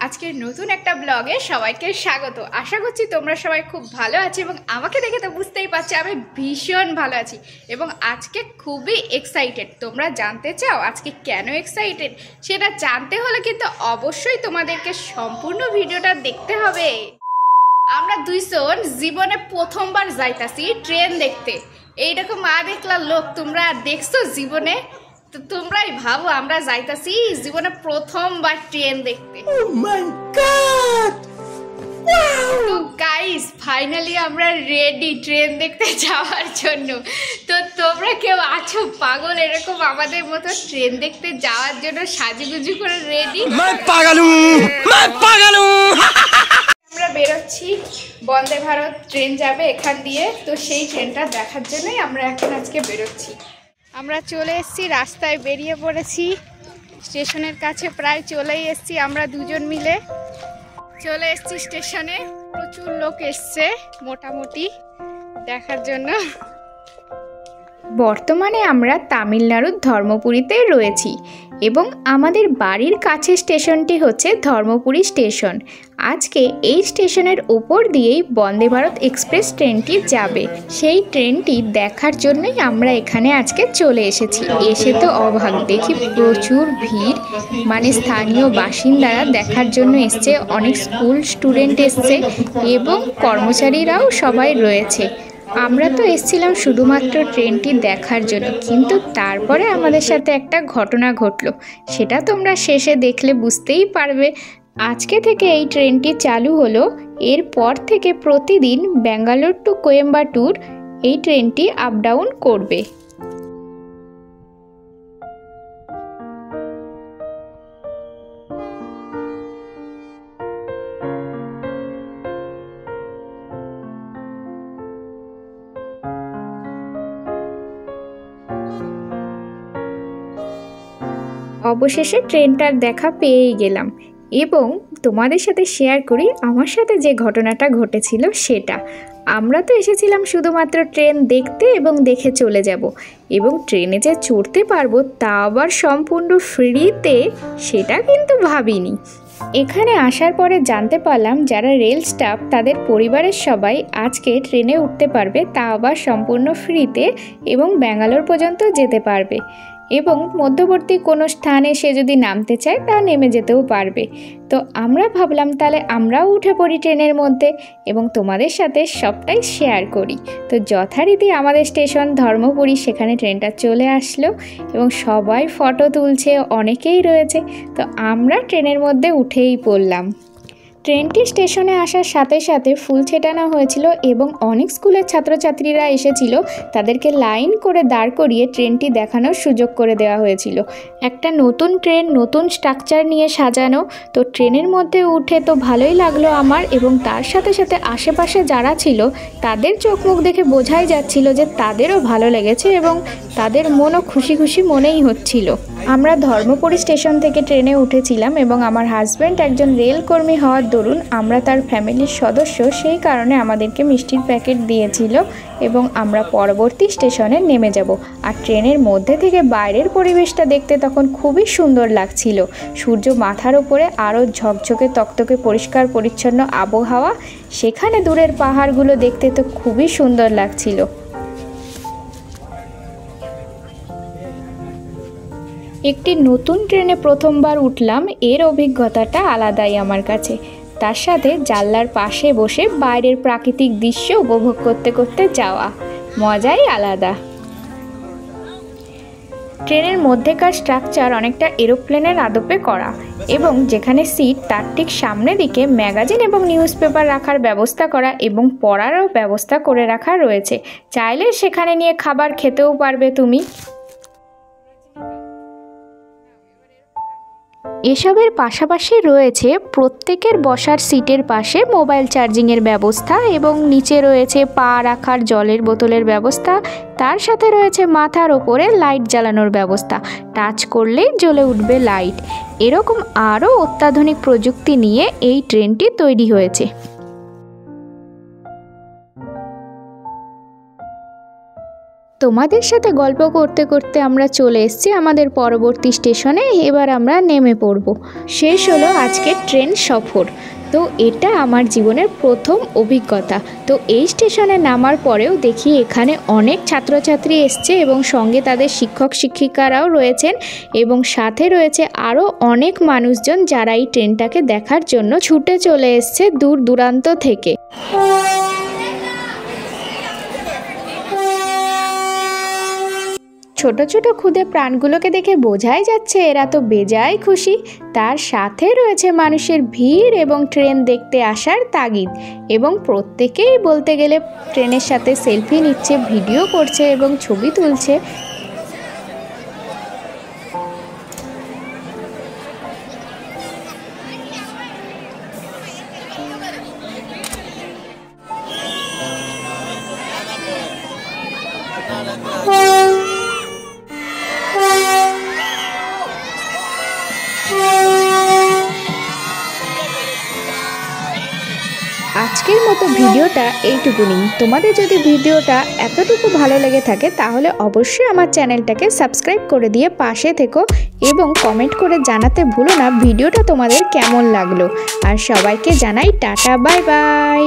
আজকের নতুন একটা ব্লগে সবাইকে স্বাগত। আশা করছি তোমরা সবাই খুব ভালো আছো এবং আমাকে দেখে তো বুঝতেই পারছো আমি ভীষণ ভালো আছি এবং আজকে খুবই এক্সাইটেড। তোমরা জানতে চাও আজকে কেন এক্সাইটেড? সেটা জানতে হলে কিন্তু অবশ্যই তোমাদেরকে সম্পূর্ণ ভিডিওটা দেখতে হবে। আমরা দুইজন জীবনে প্রথমবার যাইতাছি ট্রেন দেখতে। এইরকম দেখলা লোক তোমরা দেখছো জীবনে? তো তোমরাই ভাবো আমরা যাইতাছি জীবনে প্রথমবার ট্রেন দেখতে। Oh my God! তো গাইস ফাইনালি আমরা রেডি ট্রেন দেখতে যাওয়ার জন্য। তো তোমরা কেউ আছো পাগল এরকম আমাদের মতো ট্রেন দেখতে যাওয়ার জন্য সাজুগুজু করে রেডি? আমরা বেরোচ্ছি, বন্দে ভারত ট্রেন যাবে এখান দিয়ে, তো সেই ট্রেনটা দেখার জন্যই আমরা এখন আজকে বেরোচ্ছি। আমরা চলে এসেছি, রাস্তায় বেরিয়ে পড়েছি, স্টেশনের কাছে প্রায় চলেই এসেছি। আমরা দুজন মিলে চলে এসেছি স্টেশনে। প্রচুর লোক এসছে মোটামুটি দেখার জন্য। বর্তমানে আমরা তামিলনাড়ুর ধর্মপুরীতে রয়েছি এবং আমাদের বাড়ির কাছে স্টেশনটি হচ্ছে ধর্মপুরী স্টেশন। আজকে এই স্টেশনের উপর দিয়েই বন্দে ভারত এক্সপ্রেস ট্রেনটি যাবে। সেই ট্রেনটি দেখার জন্যই আমরা এখানে আজকে চলে এসেছি। এসে তো অবাক, দেখি প্রচুর ভিড়, মানে স্থানীয় বাসিন্দারা দেখার জন্য এসছে, অনেক স্কুল স্টুডেন্ট এসছে এবং কর্মচারীরাও সবাই রয়েছে। আমরা তো এসেছিলাম শুধুমাত্র ট্রেনটি দেখার জন্য, কিন্তু তারপরে আমাদের সাথে একটা ঘটনা ঘটলো, সেটা তোমরা শেষে দেখলে বুঝতেই পারবে। আজকে থেকে এই ট্রেনটি চালু হলো, এরপর থেকে প্রতিদিন ব্যাঙ্গালোর টু কোয়েম্বাটুর এই ট্রেনটি আপ ডাউন করবে। অবশেষে ট্রেনটার দেখা পেয়েই গেলাম এবং তোমাদের সাথে শেয়ার করি আমার সাথে যে ঘটনাটা ঘটেছিল সেটা। আমরা তো এসেছিলাম শুধুমাত্র ট্রেন দেখতে এবং দেখে চলে যাব, এবং ট্রেনে যে চড়তে পারবো তা আবার সম্পূর্ণ ফ্রিতে, সেটা কিন্তু ভাবিনি। এখানে আসার পরে জানতে পারলাম যারা রেল স্টাফ তাদের পরিবারের সবাই আজকে ট্রেনে উঠতে পারবে, তা আবার সম্পূর্ণ ফ্রিতে, এবং ব্যাঙ্গালোর পর্যন্ত যেতে পারবে এবং মধ্যবর্তী কোনো স্থানে সে যদি নামতে চায় তা নেমে যেতেও পারবে। তো আমরা ভাবলাম তাহলে আমরাও উঠে পড়ি ট্রেনের মধ্যে এবং তোমাদের সাথে সবটাই শেয়ার করি। তো যথারীতি আমাদের স্টেশন ধর্মপুরী, সেখানে ট্রেনটা চলে আসলো এবং সবাই ফটো তুলছে, অনেকেই রয়েছে। তো আমরা ট্রেনের মধ্যে উঠেই পড়লাম। ট্রেনটি স্টেশনে আসার সাথে সাথে ফুল ছেটানো হয়েছিল এবং অনেক স্কুলের ছাত্রছাত্রীরা এসেছিল, তাদেরকে লাইন করে দাঁড় করিয়ে ট্রেনটি দেখানোর সুযোগ করে দেওয়া হয়েছিল। একটা নতুন ট্রেন, নতুন স্ট্রাকচার নিয়ে সাজানো। তো ট্রেনের মধ্যে উঠে তো ভালোই লাগলো আমার, এবং তার সাথে সাথে আশেপাশে যারা ছিল তাদের চোখ মুখ দেখে বোঝাই যাচ্ছিল যে তাদেরও ভালো লেগেছে এবং তাদের মনও খুশি খুশি মনেই হচ্ছিল। আমরা ধর্মপুরী স্টেশন থেকে ট্রেনে উঠেছিলাম এবং আমার হাজব্যান্ড একজন রেলকর্মী হওয়ার দরুন আমরা তার ফ্যামিলির সদস্য, সেই কারণে আমাদেরকে মিষ্টির প্যাকেট দিয়েছিল এবং আমরা পরবর্তী স্টেশনে নেমে যাব। আর ট্রেনের মধ্যে থেকে বাইরের পরিবেশটা দেখতে তখন খুবই সুন্দর লাগছিল। সূর্য মাথার ওপরে, আরও ঝকঝকে তকতকে পরিষ্কার পরিচ্ছন্ন আবহাওয়া, সেখানে দূরের পাহাড়গুলো দেখতে তো খুবই সুন্দর লাগছিল। একটি নতুন ট্রেনে প্রথমবার উঠলাম, এর অভিজ্ঞতাটা আলাদাই আমার কাছে। তার সাথে জানলার পাশে বসে বাইরের প্রাকৃতিক দৃশ্য উপভোগ করতে করতে যাওয়া, মজাই আলাদা। ট্রেনের মধ্যেকার স্ট্রাকচার অনেকটা এরোপ্লেনের আদপে করা এবং যেখানে সিট তার ঠিক সামনে দিকে ম্যাগাজিন এবং নিউজ পেপার রাখার ব্যবস্থা করা এবং পড়ারও ব্যবস্থা করে রাখা রয়েছে। চাইলে সেখানে নিয়ে খাবার খেতেও পারবে তুমি। এসবের পাশাপাশি রয়েছে প্রত্যেকের বসার সিটের পাশে মোবাইল চার্জিংয়ের ব্যবস্থা এবং নিচে রয়েছে পা রাখার জলের বোতলের ব্যবস্থা। তার সাথে রয়েছে মাথার ওপরে লাইট জ্বালানোর ব্যবস্থা, টাচ করলেই জ্বলে উঠবে লাইট। এরকম আরও অত্যাধুনিক প্রযুক্তি নিয়ে এই ট্রেনটি তৈরি হয়েছে। তোমাদের সাথে গল্প করতে করতে আমরা চলে এসেছি আমাদের পরবর্তী স্টেশনে। এবার আমরা নেমে পড়ব। শেষ হলো আজকের ট্রেন সফর। তো এটা আমার জীবনের প্রথম অভিজ্ঞতা। তো এই স্টেশনে নামার পরেও দেখি এখানে অনেক ছাত্রছাত্রী এসছে এবং সঙ্গে তাদের শিক্ষক শিক্ষিকারাও রয়েছেন এবং সাথে রয়েছে আরও অনেক মানুষজন যারা এই ট্রেনটাকে দেখার জন্য ছুটে চলে এসছে দূর দূরান্ত থেকে। ছোট ছোট ক্ষুদে প্রাণগুলোকে দেখে বোঝাই যাচ্ছে এরা তো বেজায় খুশি। তার সাথে রয়েছে মানুষের ভিড় এবং ট্রেন দেখতে আসার তাগিদ, এবং প্রত্যেকেই বলতে গেলে ট্রেনের সাথে সেলফি নিচ্ছে, ভিডিও করছে এবং ছবি তুলছে। আজকের মতো ভিডিওটা এইটুকুনি। তোমাদের যদি ভিডিওটা এতটুকু ভালো লেগে থাকে তাহলে অবশ্যই আমার চ্যানেলটাকে সাবস্ক্রাইব করে দিয়ে পাশে থেকো এবং কমেন্ট করে জানাতে ভুলো না ভিডিওটা তোমাদের কেমন লাগলো। আর সবাইকে জানাই টাটা, বাই বাই।